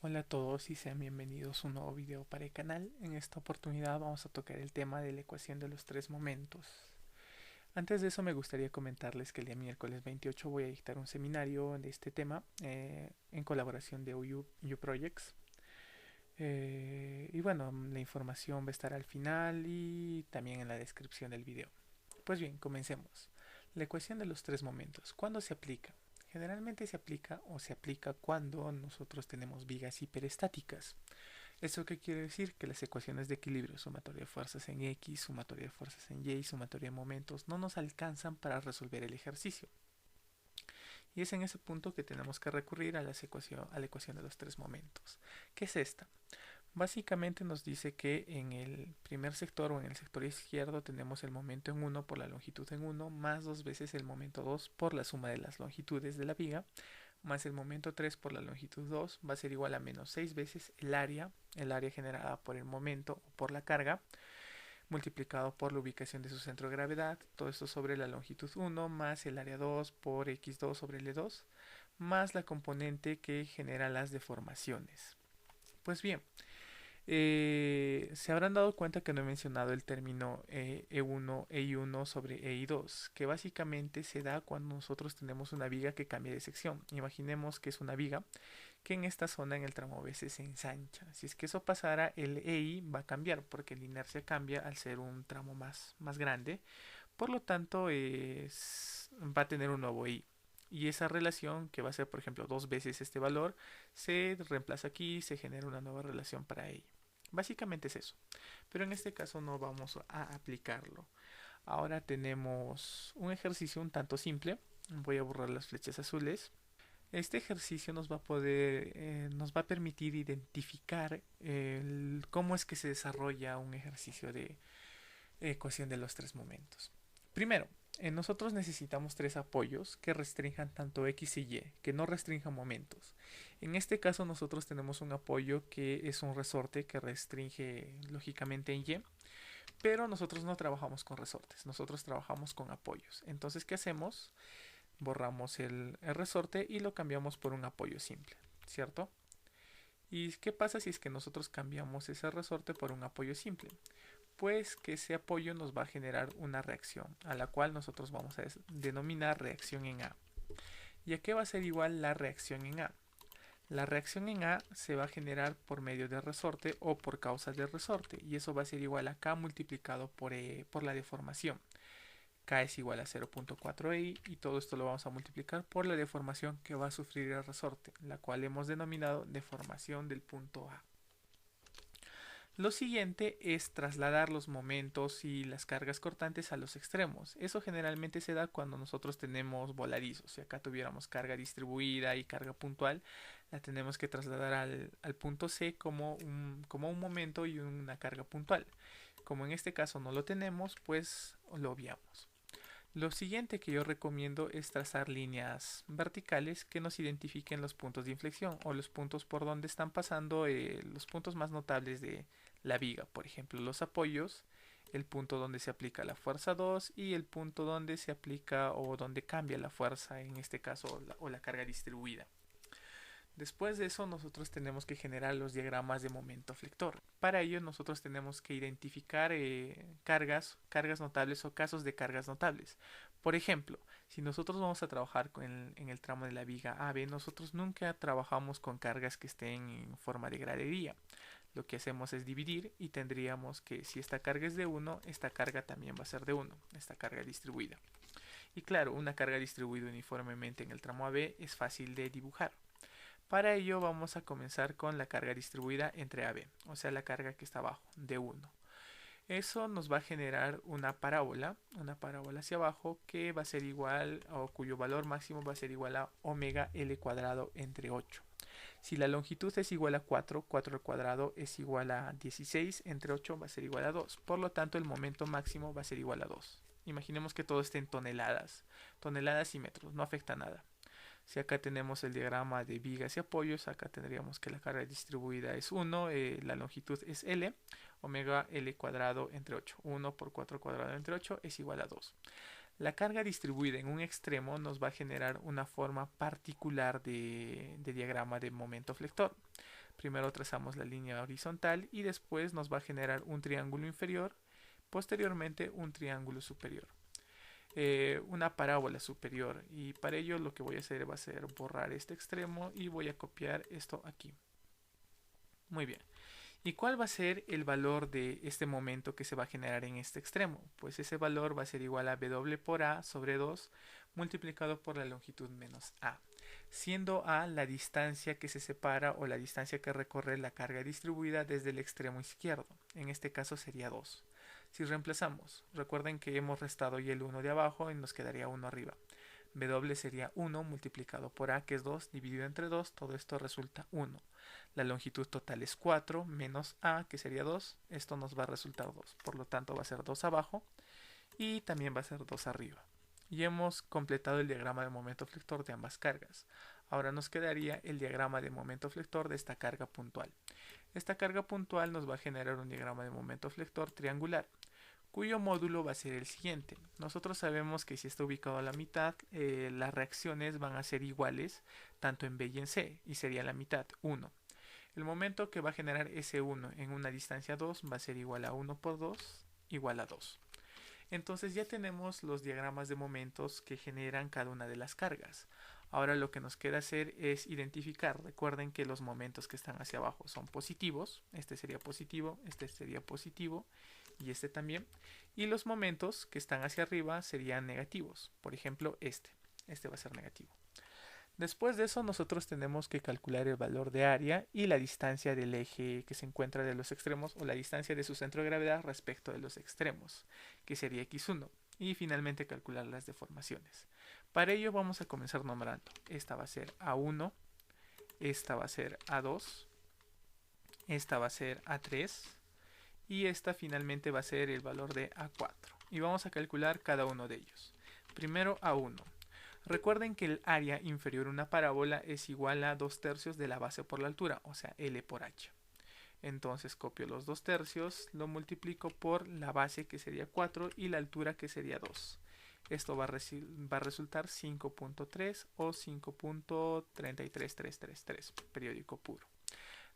Hola a todos y sean bienvenidos a un nuevo video para el canal. En esta oportunidad vamos a tocar el tema de la ecuación de los tres momentos. Antes de eso me gustaría comentarles que el día miércoles 28 voy a dictar un seminario de este tema en colaboración de UU Projects. Y bueno, la información va a estar al final y también en la descripción del video. Pues bien, comencemos. La ecuación de los tres momentos. ¿Cuándo se aplica? Generalmente se aplica o se aplica cuando nosotros tenemos vigas hiperestáticas. ¿Eso qué quiere decir? Que las ecuaciones de equilibrio, sumatoria de fuerzas en X, sumatoria de fuerzas en Y, sumatoria de momentos, no nos alcanzan para resolver el ejercicio. Y es en ese punto que tenemos que recurrir a la ecuación de los tres momentos. ¿Qué es esta? Básicamente nos dice que en el primer sector o en el sector izquierdo tenemos el momento en 1 por la longitud en 1 más dos veces el momento 2 por la suma de las longitudes de la viga más el momento 3 por la longitud 2 va a ser igual a menos 6 veces el área generada por el momento o por la carga, multiplicado por la ubicación de su centro de gravedad, todo esto sobre la longitud 1 más el área 2 por x2 sobre L2, más la componente que genera las deformaciones. Pues bien, se habrán dado cuenta que no he mencionado el término E1, EI1 sobre EI2, que básicamente se da cuando nosotros tenemos una viga que cambia de sección. Imaginemos que es una viga que en esta zona en el tramo B se ensancha. Si es que eso pasara, el EI va a cambiar porque la inercia cambia al ser un tramo más grande. Por lo tanto, va a tener un nuevo EI. Y esa relación, que va a ser por ejemplo dos veces este valor, se reemplaza aquí y se genera una nueva relación para EI. Básicamente es eso. Pero en este caso no vamos a aplicarlo. Ahora tenemos un ejercicio un tanto simple. Voy a borrar las flechas azules. Este ejercicio nos va a permitir identificar cómo es que se desarrolla un ejercicio de ecuación de los tres momentos. Primero, nosotros necesitamos tres apoyos que restrinjan tanto X y Y, que no restrinjan momentos. En este caso nosotros tenemos un apoyo que es un resorte que restringe lógicamente en Y, pero nosotros no trabajamos con resortes, nosotros trabajamos con apoyos. Entonces, ¿qué hacemos? Borramos el resorte y lo cambiamos por un apoyo simple, ¿cierto? ¿Y qué pasa si es que nosotros cambiamos ese resorte por un apoyo simple? Pues que ese apoyo nos va a generar una reacción, a la cual nosotros vamos a denominar reacción en A. ¿Y a qué va a ser igual la reacción en A? La reacción en A se va a generar por medio del resorte o por causa del resorte, y eso va a ser igual a K multiplicado por la deformación. K es igual a 0.4i y todo esto lo vamos a multiplicar por la deformación que va a sufrir el resorte, la cual hemos denominado deformación del punto A. Lo siguiente es trasladar los momentos y las cargas cortantes a los extremos. Eso generalmente se da cuando nosotros tenemos voladizos. Si acá tuviéramos carga distribuida y carga puntual, la tenemos que trasladar al punto C como un momento y una carga puntual. Como en este caso no lo tenemos, pues lo obviamos. Lo siguiente que yo recomiendo es trazar líneas verticales que nos identifiquen los puntos de inflexión o los puntos por donde están pasando los puntos más notables de la viga. Por ejemplo, los apoyos, el punto donde se aplica la fuerza 2 y el punto donde se aplica o donde cambia la fuerza, en este caso, o la carga distribuida. Después de eso nosotros tenemos que generar los diagramas de momento flector. Para ello nosotros tenemos que identificar cargas notables o casos de cargas notables. Por ejemplo, si nosotros vamos a trabajar en el tramo de la viga AB, nosotros nunca trabajamos con cargas que estén en forma de gradería. Lo que hacemos es dividir y tendríamos que si esta carga es de 1, esta carga también va a ser de 1, esta carga distribuida. Y claro, una carga distribuida uniformemente en el tramo AB es fácil de dibujar. Para ello vamos a comenzar con la carga distribuida entre AB, o sea la carga que está abajo, de 1. Eso nos va a generar una parábola hacia abajo que va a ser igual, o cuyo valor máximo va a ser igual a omega L cuadrado entre 8. Si la longitud es igual a 4, 4 al cuadrado es igual a 16, entre 8 va a ser igual a 2. Por lo tanto, el momento máximo va a ser igual a 2. Imaginemos que todo esté en toneladas y metros, no afecta nada. Si acá tenemos el diagrama de vigas y apoyos, acá tendríamos que la carga distribuida es 1, la longitud es L, omega L cuadrado entre 8. 1 por 4 cuadrado entre 8 es igual a 2. La carga distribuida en un extremo nos va a generar una forma particular de diagrama de momento flector. Primero trazamos la línea horizontal y después nos va a generar un triángulo inferior, posteriormente un triángulo superior, una parábola superior, y para ello lo que voy a hacer va a ser borrar este extremo y voy a copiar esto aquí. Muy bien. ¿Y cuál va a ser el valor de este momento que se va a generar en este extremo? Pues ese valor va a ser igual a W por A sobre 2 multiplicado por la longitud menos A, siendo A la distancia que se separa o la distancia que recorre la carga distribuida desde el extremo izquierdo. En este caso sería 2. Si reemplazamos, recuerden que hemos restado ya el 1 de abajo y nos quedaría 1 arriba. W sería 1 multiplicado por A, que es 2, dividido entre 2, todo esto resulta 1. La longitud total es 4 menos A, que sería 2, esto nos va a resultar 2. Por lo tanto va a ser 2 abajo y también va a ser 2 arriba. Y hemos completado el diagrama de momento flector de ambas cargas. Ahora nos quedaría el diagrama de momento flector de esta carga puntual. Esta carga puntual nos va a generar un diagrama de momento flector triangular, cuyo módulo va a ser el siguiente. Nosotros sabemos que si está ubicado a la mitad, las reacciones van a ser iguales tanto en B y en C, y sería la mitad, 1. El momento que va a generar ese 1 en una distancia 2 va a ser igual a 1 por 2 igual a 2. Entonces ya tenemos los diagramas de momentos que generan cada una de las cargas. Ahora lo que nos queda hacer es identificar. Recuerden que los momentos que están hacia abajo son positivos. Este sería positivo y este también. Y los momentos que están hacia arriba serían negativos. Por ejemplo, este va a ser negativo. Después de eso nosotros tenemos que calcular el valor de área y la distancia del eje que se encuentra de los extremos, o la distancia de su centro de gravedad respecto de los extremos, que sería x1, y finalmente calcular las deformaciones. Para ello vamos a comenzar nombrando. Esta va a ser A1, esta va a ser A2, esta va a ser A3 y esta finalmente va a ser el valor de A4. Y vamos a calcular cada uno de ellos. Primero A1. Recuerden que el área inferior a una parábola es igual a 2/3 de la base por la altura, o sea, L por H. Entonces copio los 2/3, lo multiplico por la base, que sería 4, y la altura, que sería 2. Esto va a resultar 5.3 o 5.33333, periódico puro.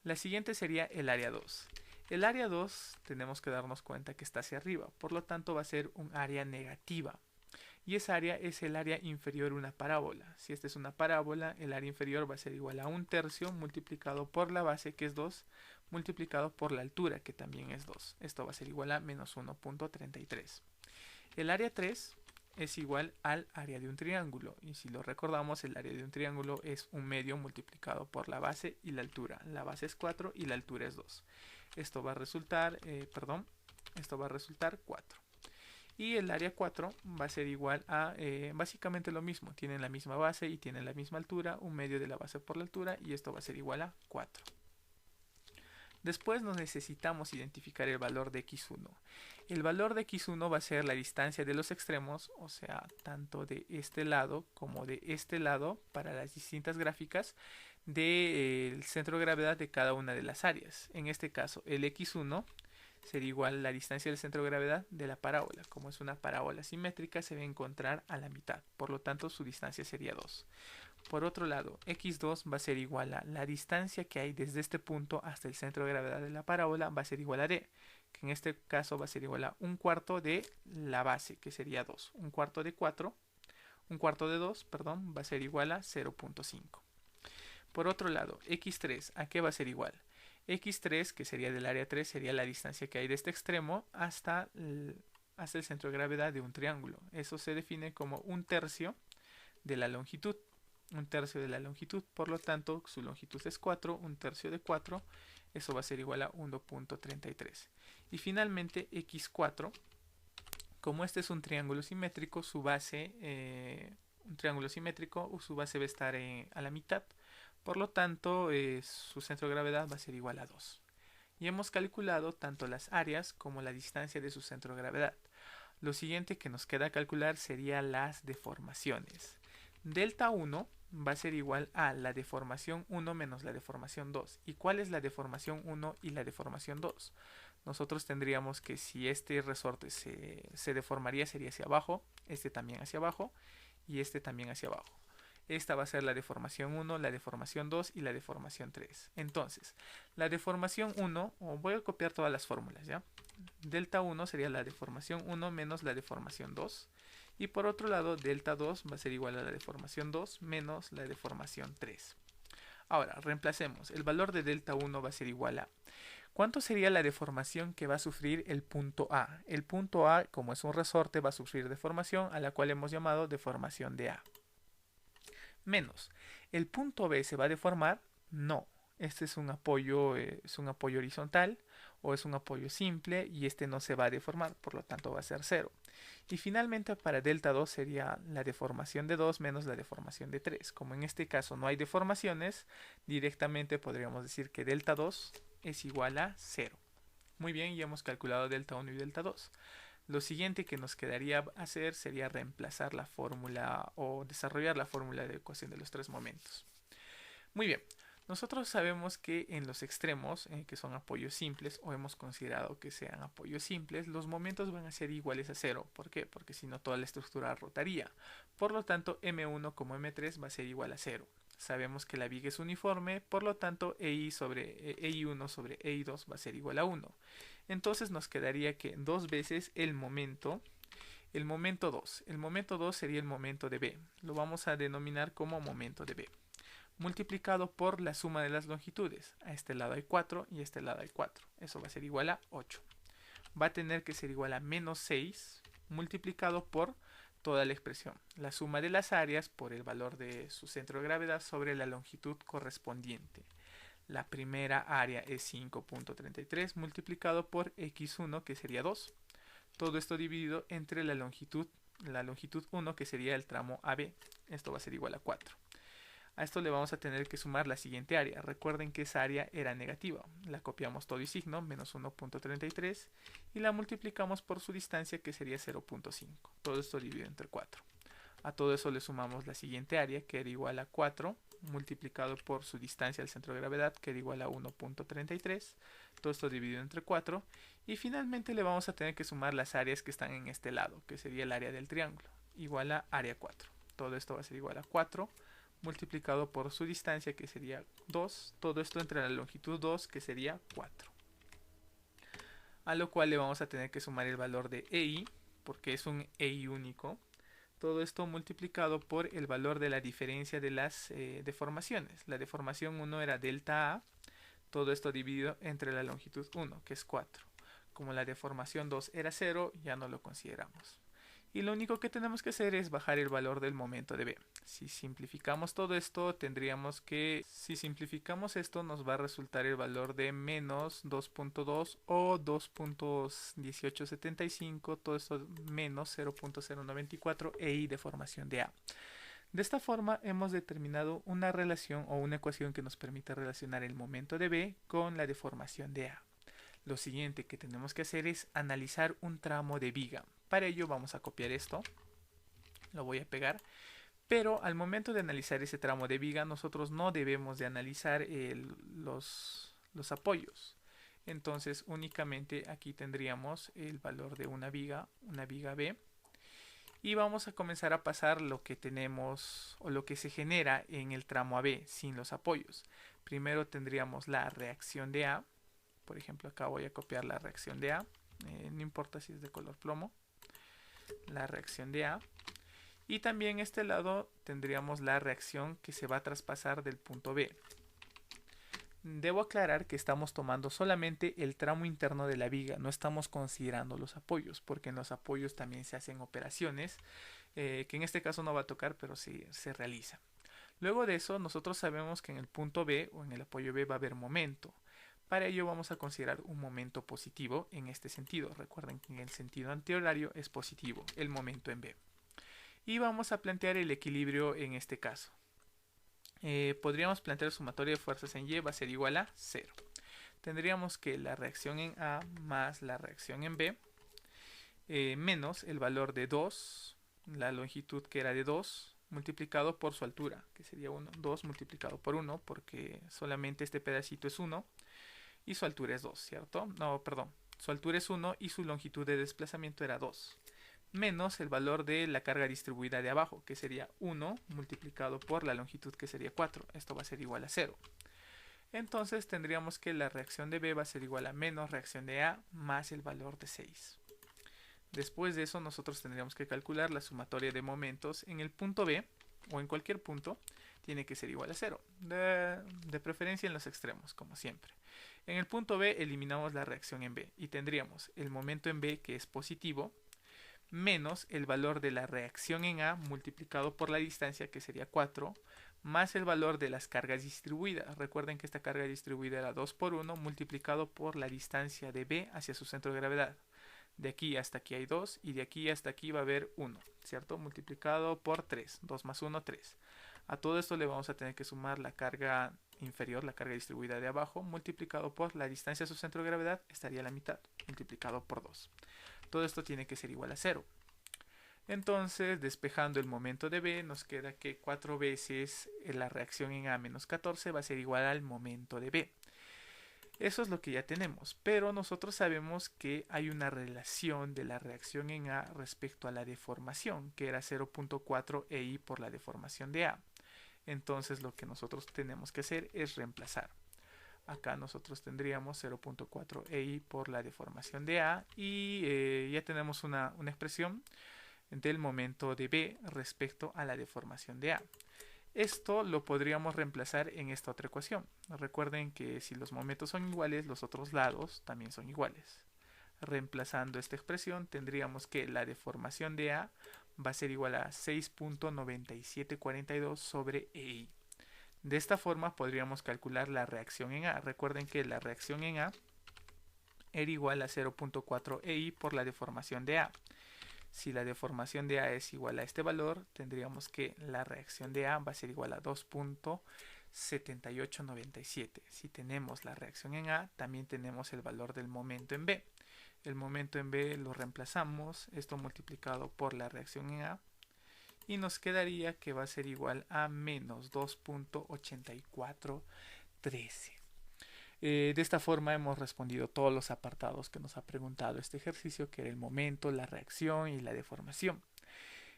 La siguiente sería el área 2. El área 2 tenemos que darnos cuenta que está hacia arriba, por lo tanto va a ser un área negativa. Y esa área es el área inferior a una parábola. Si esta es una parábola, el área inferior va a ser igual a 1/3 multiplicado por la base, que es 2, multiplicado por la altura, que también es 2. Esto va a ser igual a menos 1.33. El área 3 es igual al área de un triángulo. Y si lo recordamos, el área de un triángulo es un medio multiplicado por la base y la altura. La base es 4 y la altura es 2. Esto va a resultar 4. Y el área 4 va a ser igual a básicamente lo mismo. Tienen la misma base y tienen la misma altura, un medio de la base por la altura, y esto va a ser igual a 4. Después nos necesitamos identificar el valor de x1. El valor de x1 va a ser la distancia de los extremos, o sea, tanto de este lado como de este lado, para las distintas gráficas, del centro de gravedad de cada una de las áreas. En este caso, el x1 sería igual a la distancia del centro de gravedad de la parábola. Como es una parábola simétrica, se va a encontrar a la mitad. Por lo tanto, su distancia sería 2. Por otro lado, x2 va a ser igual a la distancia que hay desde este punto hasta el centro de gravedad de la parábola, va a ser igual a d, que en este caso va a ser igual a 1/4 de la base, que sería 2. 1/4 de 4, 1/4 de 2, perdón, va a ser igual a 0.5. Por otro lado, x3, ¿a qué va a ser igual? x3, que sería del área 3, sería la distancia que hay de este extremo hasta el centro de gravedad de un triángulo. Eso se define como 1/3 de la longitud. 1/3 de la longitud, por lo tanto, su longitud es 4, 1/3 de 4, eso va a ser igual a 1.33. Y finalmente, x4, como este es un triángulo simétrico, su base va a estar a la mitad. Por lo tanto, su centro de gravedad va a ser igual a 2. Y hemos calculado tanto las áreas como la distancia de su centro de gravedad. Lo siguiente que nos queda calcular serían las deformaciones. Delta 1 va a ser igual a la deformación 1 menos la deformación 2. ¿Y cuál es la deformación 1 y la deformación 2? Nosotros tendríamos que, si este resorte se deformaría, sería hacia abajo, este también hacia abajo y este también hacia abajo. Esta va a ser la deformación 1, la deformación 2 y la deformación 3. Entonces, la deformación 1, o voy a copiar todas las fórmulas, ¿ya? Delta 1 sería la deformación 1 menos la deformación 2. Y por otro lado, delta 2 va a ser igual a la deformación 2 menos la deformación 3. Ahora, reemplacemos. El valor de delta 1 va a ser igual a... ¿Cuánto sería la deformación que va a sufrir el punto A? El punto A, como es un resorte, va a sufrir deformación, a la cual hemos llamado deformación de A. Menos, ¿el punto B se va a deformar? No. Este es un apoyo horizontal o es un apoyo simple y este no se va a deformar, por lo tanto va a ser 0. Y finalmente para delta 2 sería la deformación de 2 menos la deformación de 3. Como en este caso no hay deformaciones, directamente podríamos decir que delta 2 es igual a 0. Muy bien, ya hemos calculado delta 1 y delta 2. Lo siguiente que nos quedaría hacer sería reemplazar la fórmula o desarrollar la fórmula de ecuación de los tres momentos. Muy bien, nosotros sabemos que en los extremos, que son apoyos simples, o hemos considerado que sean apoyos simples, los momentos van a ser iguales a 0. ¿Por qué? Porque si no toda la estructura rotaría. Por lo tanto, M1 como M3 va a ser igual a 0. Sabemos que la viga es uniforme, por lo tanto EI1 sobre EI2 va a ser igual a 1. Entonces nos quedaría que dos veces el momento 2. El momento 2 sería el momento de B. Lo vamos a denominar como momento de B. Multiplicado por la suma de las longitudes. A este lado hay 4 y a este lado hay 4. Eso va a ser igual a 8. Va a tener que ser igual a menos 6 multiplicado por toda la expresión. La suma de las áreas por el valor de su centro de gravedad sobre la longitud correspondiente. La primera área es 5.33 multiplicado por x1 que sería 2. Todo esto dividido entre la longitud 1 que sería el tramo AB. Esto va a ser igual a 4. A esto le vamos a tener que sumar la siguiente área. Recuerden que esa área era negativa. La copiamos todo y signo, menos 1.33, y la multiplicamos por su distancia que sería 0.5. Todo esto dividido entre 4. A todo eso le sumamos la siguiente área que era igual a 4 multiplicado por su distancia al centro de gravedad que era igual a 1.33. Todo esto dividido entre 4. Y finalmente le vamos a tener que sumar las áreas que están en este lado, que sería el área del triángulo, igual a área 4. Todo esto va a ser igual a 4 multiplicado por su distancia que sería 2. Todo esto entre la longitud 2 que sería 4. A lo cual le vamos a tener que sumar el valor de EI, porque es un EI único. Todo esto multiplicado por el valor de la diferencia de las deformaciones. La deformación 1 era delta A. Todo esto dividido entre la longitud 1, que es 4. Como la deformación 2 era 0, ya no lo consideramos. Y lo único que tenemos que hacer es bajar el valor del momento de B. Si simplificamos todo esto, tendríamos que, si simplificamos esto, nos va a resultar el valor de menos 2.2 o 2.1875, todo esto menos 0.094 EI deformación de A. De esta forma hemos determinado una relación o una ecuación que nos permite relacionar el momento de B con la deformación de A. Lo siguiente que tenemos que hacer es analizar un tramo de viga. Para ello vamos a copiar esto, lo voy a pegar, pero al momento de analizar ese tramo de viga nosotros no debemos de analizar los apoyos. Entonces únicamente aquí tendríamos el valor de una viga B, y vamos a comenzar a pasar lo que tenemos o lo que se genera en el tramo AB sin los apoyos. Primero tendríamos la reacción de A. Por ejemplo, acá voy a copiar la reacción de A. No importa si es de color plomo. La reacción de A. Y también este lado tendríamos la reacción que se va a traspasar del punto B. Debo aclarar que estamos tomando solamente el tramo interno de la viga. No estamos considerando los apoyos, porque en los apoyos también se hacen operaciones, que en este caso no va a tocar, pero sí se realizan. Luego de eso, nosotros sabemos que en el punto B o en el apoyo B va a haber momento. Para ello vamos a considerar un momento positivo en este sentido. Recuerden que en el sentido antihorario es positivo el momento en B. Y vamos a plantear el equilibrio en este caso. Podríamos plantear sumatoria de fuerzas en Y va a ser igual a 0. Tendríamos que la reacción en A más la reacción en B menos el valor de 2, la longitud que era de 2, multiplicado por su altura, que sería 1. 2 multiplicado por 1, porque solamente este pedacito es 1. Y su altura es 2, ¿cierto? No, perdón. Su altura es 1 y su longitud de desplazamiento era 2. menos el valor de la carga distribuida de abajo, que sería 1 multiplicado por la longitud, que sería 4. Esto va a ser igual a 0. Entonces tendríamos que la reacción de B va a ser igual a menos reacción de A más el valor de 6. Después de eso nosotros tendríamos que calcular la sumatoria de momentos en el punto B, o en cualquier punto, tiene que ser igual a 0, de preferencia en los extremos, como siempre. En el punto B eliminamos la reacción en B y tendríamos el momento en B, que es positivo, menos el valor de la reacción en A multiplicado por la distancia, que sería 4, más el valor de las cargas distribuidas. Recuerden que esta carga distribuida era 2 por 1 multiplicado por la distancia de B hacia su centro de gravedad. De aquí hasta aquí hay 2 y de aquí hasta aquí va a haber 1, ¿cierto? Multiplicado por 3, 2 más 1, 3. A todo esto le vamos a tener que sumar la carga inferior, la carga distribuida de abajo, multiplicado por la distancia a su centro de gravedad, estaría a la mitad, multiplicado por 2. Todo esto tiene que ser igual a 0. Entonces, despejando el momento de B, nos queda que 4 veces la reacción en A menos 14 va a ser igual al momento de B. Eso es lo que ya tenemos, pero nosotros sabemos que hay una relación de la reacción en A respecto a la deformación, que era 0.4 EI por la deformación de A. Entonces lo que nosotros tenemos que hacer es reemplazar. Acá nosotros tendríamos 0.4 EI por la deformación de A y ya tenemos una expresión del momento de B respecto a la deformación de A. Esto lo podríamos reemplazar en esta otra ecuación. Recuerden que si los momentos son iguales, los otros lados también son iguales. Reemplazando esta expresión, tendríamos que la deformación de A va a ser igual a 6.9742 sobre EI. De esta forma podríamos calcular la reacción en A. Recuerden que la reacción en A era igual a 0.4 EI por la deformación de A. Si la deformación de A es igual a este valor, tendríamos que la reacción de A va a ser igual a 2.7897. Si tenemos la reacción en A, también tenemos el valor del momento en B. El momento en B lo reemplazamos, esto multiplicado por la reacción en A, y nos quedaría que va a ser igual a menos 2.8413. De esta forma hemos respondido todos los apartados que nos ha preguntado este ejercicio, que era el momento, la reacción y la deformación.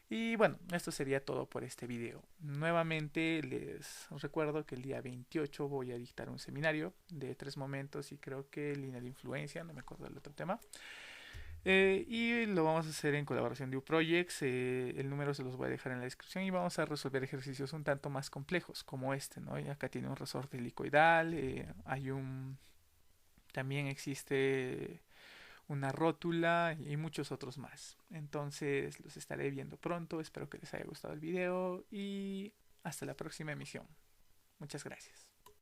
Y bueno, esto sería todo por este video. Nuevamente les recuerdo que el día 28 voy a dictar un seminario de 3 momentos y creo que línea de influencia, no me acuerdo del otro tema. Y lo vamos a hacer en colaboración de UProjects. El número se los voy a dejar en la descripción y vamos a resolver ejercicios un tanto más complejos como este, ¿no? Y acá tiene un resorte helicoidal, también existe una rótula y muchos otros más. Entonces los estaré viendo pronto. Espero que les haya gustado el video y hasta la próxima emisión. Muchas gracias.